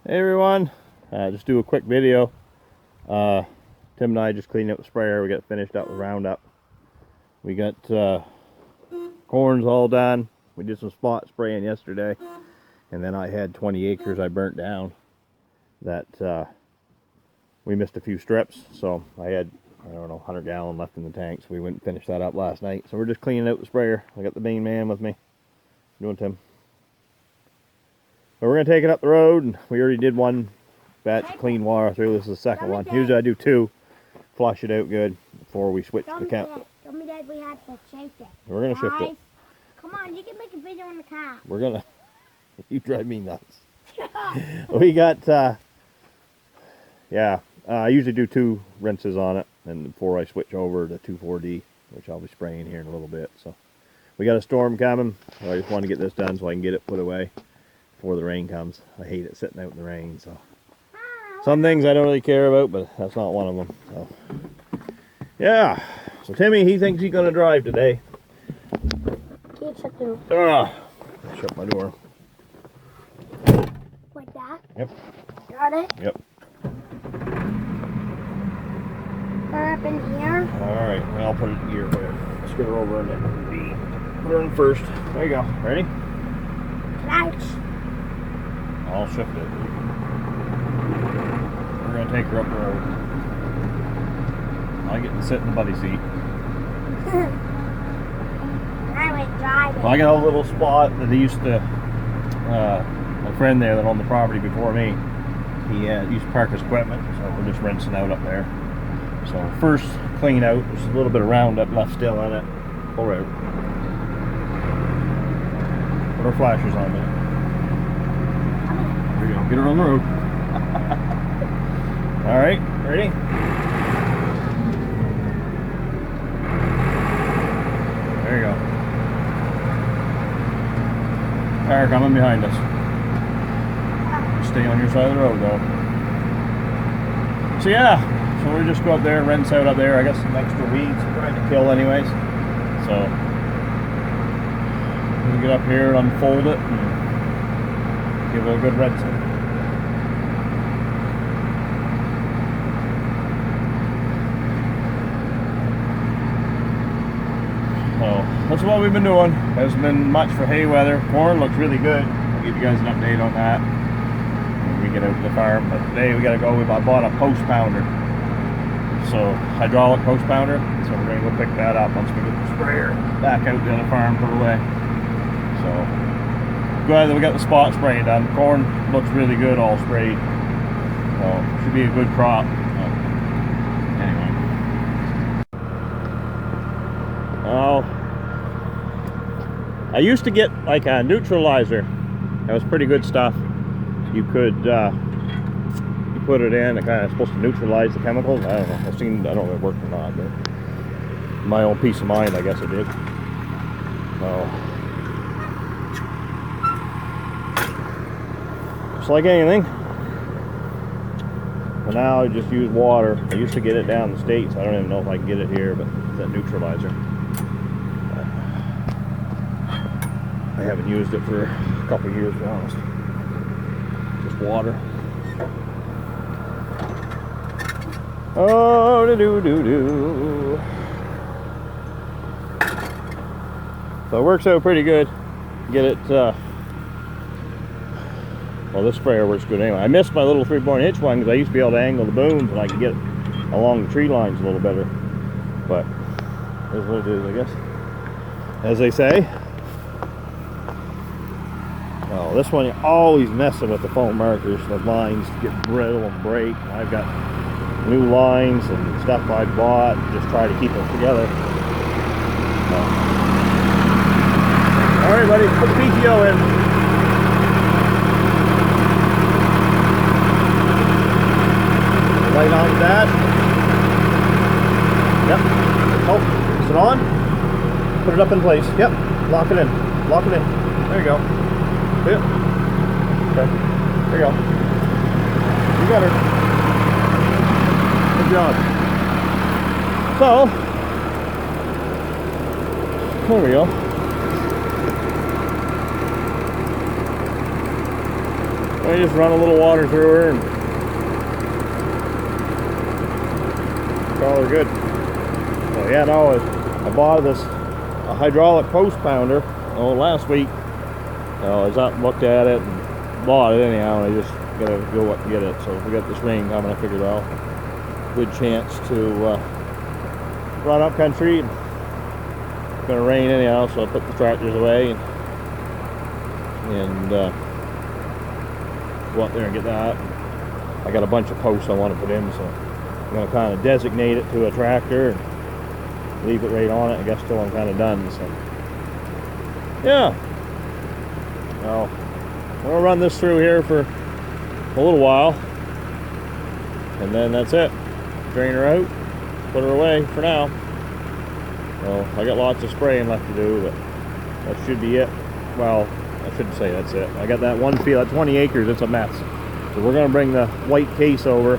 Hey everyone, just do a quick video. Tim and I just cleaned up the sprayer. We got finished up with Roundup. We got corns all done. We did some spot spraying yesterday, and then I had 20 acres I burnt down that we missed a few strips, so I had, I don't know, 100 gallon left in the tank, so we went and finished that up last night. So we're just cleaning out the sprayer. I got the main man with me. Doing Tim. But we're going to take it up the road, and we already did one batch of clean water through. This is the second one. Usually I do two, flush it out good before we switch the camp. Tell me that we have to shift it. We're going to shift it. Come on, you can make a video in the car. We're going to, you drive me nuts. We got, I usually do two rinses on it, and before I switch over to 2,4-D, which I'll be spraying here in a little bit. So we got a storm coming. So I just want to get this done so I can get it put away before the rain comes. I hate it sitting out in the rain. So some things I don't really care about, but that's not one of them. So yeah. So Timmy, he thinks he's gonna drive today. Can you shut the door? Shut my door. Like that? Yep. Got it? Yep. Put her up in here. Alright, I'll put it in gear for you. Let's get her over in the put her in first. There you go. Ready? Crouch. I'll shift it. We're going to take her up the road. I get to sit in the buddy seat. I went driving. Well, I got a little spot that he used to, my friend there that owned the property before me, he used to park his equipment, so we're just rinsing out up there. So first clean out, there's a little bit of Roundup left still in it. Pull her out. Put our flashers on there. There you go. Get her on the road. Alright, ready? There you go. Car coming behind us. Stay on your side of the road though. So yeah, so we just go up there, rinse out up there. I got some extra weeds I'm trying to kill anyways. So we get up here, unfold it, and give it a good rinsing. So that's what we've been doing. Hasn't been much for hay weather. Corn looks really good. I'll give you guys an update on that when we get out to the farm. But today we gotta go. I bought a post pounder. So hydraulic post pounder. So we're gonna go pick that up once we get the sprayer back out to the farm put away. So glad that we got the spot spraying done. Corn looks really good all sprayed. So should be a good crop. Anyway. Oh, I used to get like a neutralizer. That was pretty good stuff. You could you put it in, it kind of supposed to neutralize the chemicals. I don't know. I don't know if it worked or not, but my own peace of mind, I guess it did. So just like anything. For now, I just use water. I used to get it down in the States. I don't even know if I can get it here, but it's that neutralizer. I haven't used it for a couple of years, to be honest. Just water. Oh, do. So it works out pretty good. Get it, well, this sprayer works good anyway. I missed my little 3.5-inch one because I used to be able to angle the booms and I could get along the tree lines a little better. But that's what it is, I guess. As they say. Oh, this one, you're always messing with the foam markers. The lines get brittle and break. I've got new lines and stuff I bought. Just try to keep them together. All right, buddy, put the PTO in. Light on the dash. Yep. Oh, is it on? Put it up in place. Yep. Lock it in. Lock it in. There you go. Yep. Okay. There you go. You got her. Good job. So, there we go. I just run a little water through her and call her good. So yeah, no, I bought this a hydraulic post pounder last week. I was up and looked at it and bought it anyhow, and I just gotta go up and get it. So if we got this rain coming, I figured, well, good chance to run up country. It's gonna rain anyhow, so I put the tractors away and go up there and get that. I got a bunch of posts I want to put in, so I'm gonna kind of designate it to a tractor and leave it right on it, I guess, till I'm kind of done. So yeah, well, we're gonna run this through here for a little while, and then that's it. Drain her out, put her away for now. Well, I got lots of spraying left to do, but that should be it. Well, I shouldn't say that's it. I got that one field, that 20 acres, it's a mess. So we're gonna bring the white case over,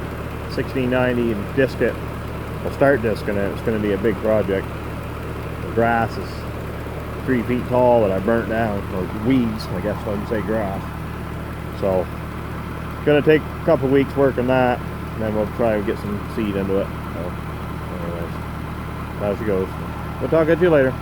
1690, and disc it. We'll start discing it. It's gonna be a big project. The grass is 3 feet tall that I burnt down, or weeds, I guess I would say grass. So it's gonna take a couple weeks working that, and then we'll try to get some seed into it. So anyways, how she goes. We'll talk to you later.